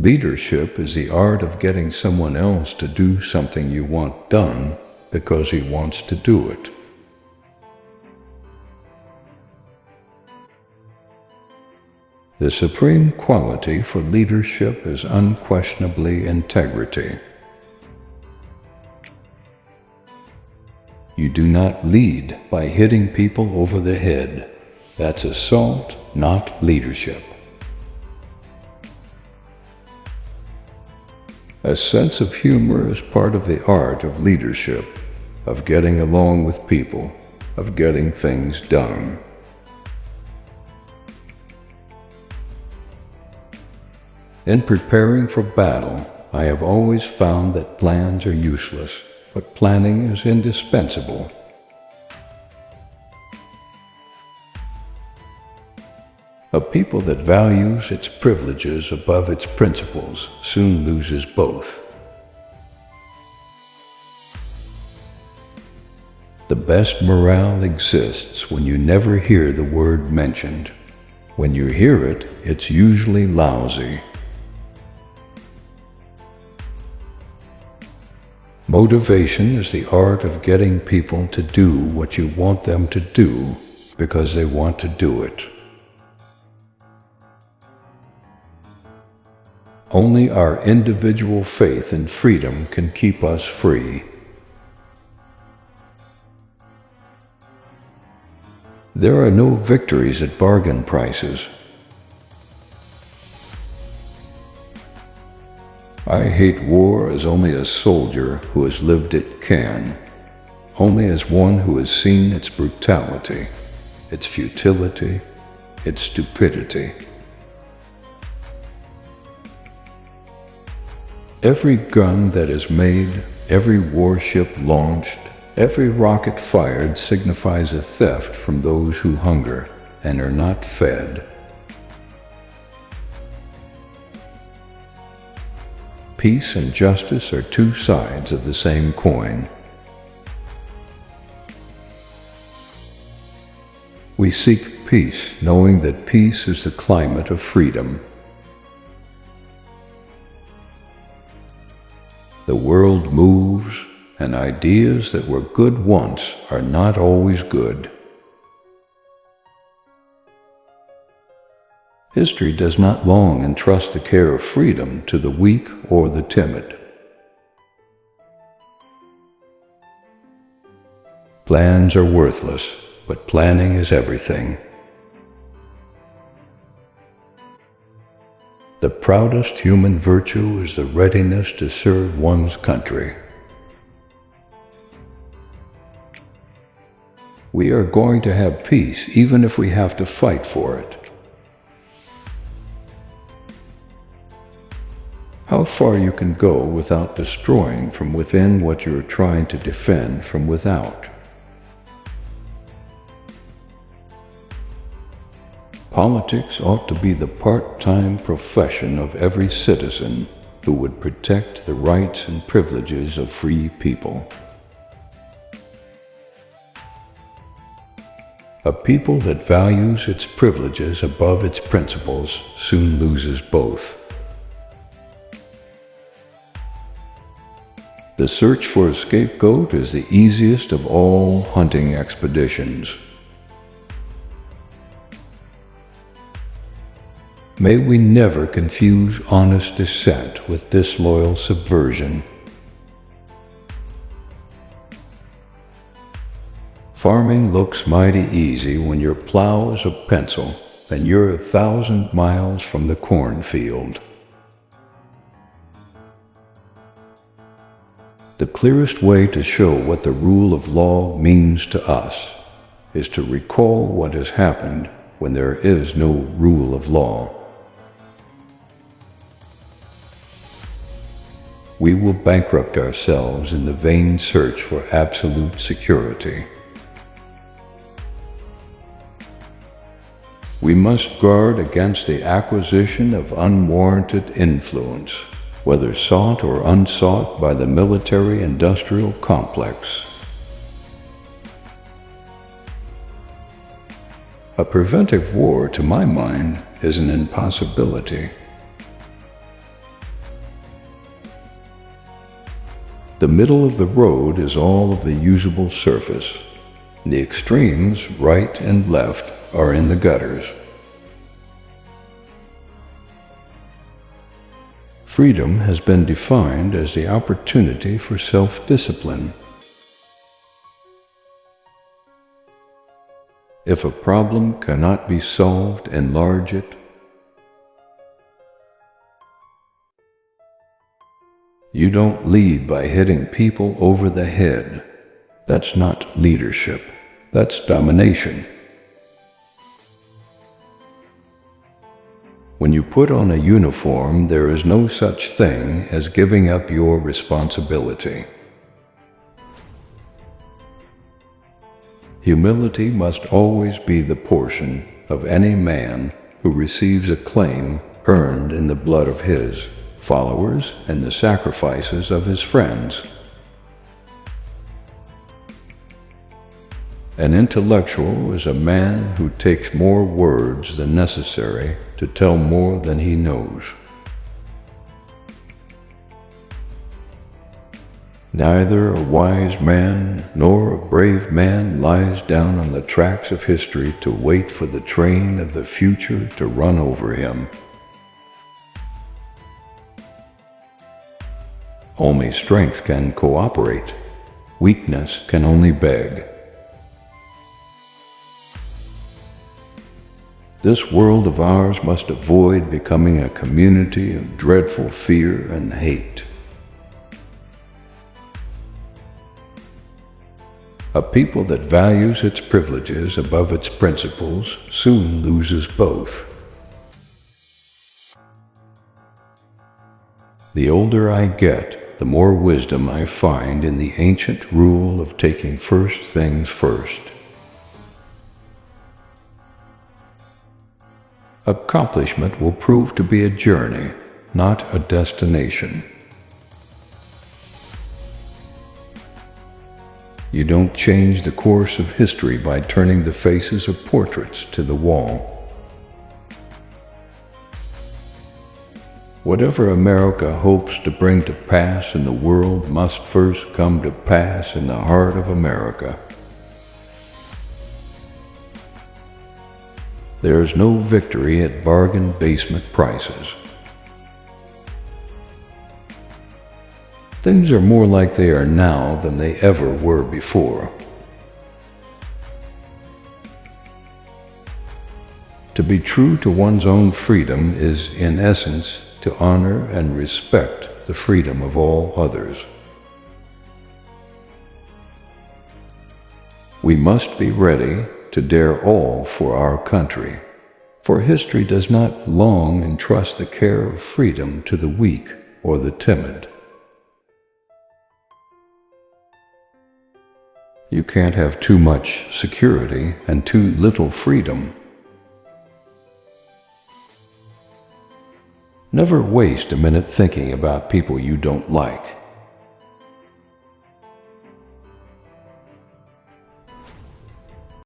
Leadership is the art of getting someone else to do something you want done because he wants to do it. The supreme quality for leadership is unquestionably integrity. You do not lead by hitting people over the head. That's assault, not leadership. A sense of humor is part of the art of leadership, of getting along with people, of getting things done. In preparing for battle, I have always found that plans are useless, but planning is indispensable. A people that values its privileges above its principles soon loses both. The best morale exists when you never hear the word mentioned. When you hear it, it's usually lousy. Motivation is the art of getting people to do what you want them to do because they want to do it. Only our individual faith in freedom can keep us free. There are no victories at bargain prices. I hate war as only a soldier who has lived it can, only as one who has seen its brutality, its futility, its stupidity. Every gun that is made, every warship launched, every rocket fired signifies a theft from those who hunger and are not fed. Peace and justice are two sides of the same coin. We seek peace, knowing that peace is the climate of freedom. The world moves, and ideas that were good once are not always good. History does not long entrust the care of freedom to the weak or the timid. Plans are worthless, but planning is everything. The proudest human virtue is the readiness to serve one's country. We are going to have peace even if we have to fight for it. How far you can go without destroying from within what you are trying to defend from without. Politics ought to be the part-time profession of every citizen who would protect the rights and privileges of free people. A people that values its privileges above its principles soon loses both. The search for a scapegoat is the easiest of all hunting expeditions. May we never confuse honest dissent with disloyal subversion. Farming looks mighty easy when your plow is a pencil and you're 1,000 miles from the cornfield. The clearest way to show what the rule of law means to us is to recall what has happened when there is no rule of law. We will bankrupt ourselves in the vain search for absolute security. We must guard against the acquisition of unwarranted influence, whether sought or unsought by the military-industrial complex. A preventive war, to my mind, is an impossibility. The middle of the road is all of the usable surface. The extremes, right and left, are in the gutters. Freedom has been defined as the opportunity for self-discipline. If a problem cannot be solved, enlarge it. You don't lead by hitting people over the head. That's not leadership. That's domination. When you put on a uniform, there is no such thing as giving up your responsibility. Humility must always be the portion of any man who receives a claim earned in the blood of his followers and the sacrifices of his friends. An intellectual is a man who takes more words than necessary to tell more than he knows. Neither a wise man nor a brave man lies down on the tracks of history to wait for the train of the future to run over him. Only strength can cooperate. Weakness can only beg. This world of ours must avoid becoming a community of dreadful fear and hate. A people that values its privileges above its principles soon loses both. The older I get, the more wisdom I find in the ancient rule of taking first things first. Accomplishment will prove to be a journey, not a destination. You don't change the course of history by turning the faces of portraits to the wall. Whatever America hopes to bring to pass in the world must first come to pass in the heart of America. There is no victory at bargain basement prices. Things are more like they are now than they ever were before. To be true to one's own freedom is, in essence, to honor and respect the freedom of all others. We must be ready to dare all for our country, for history does not long entrust the care of freedom to the weak or the timid. You can't have too much security and too little freedom. Never waste a minute thinking about people you don't like.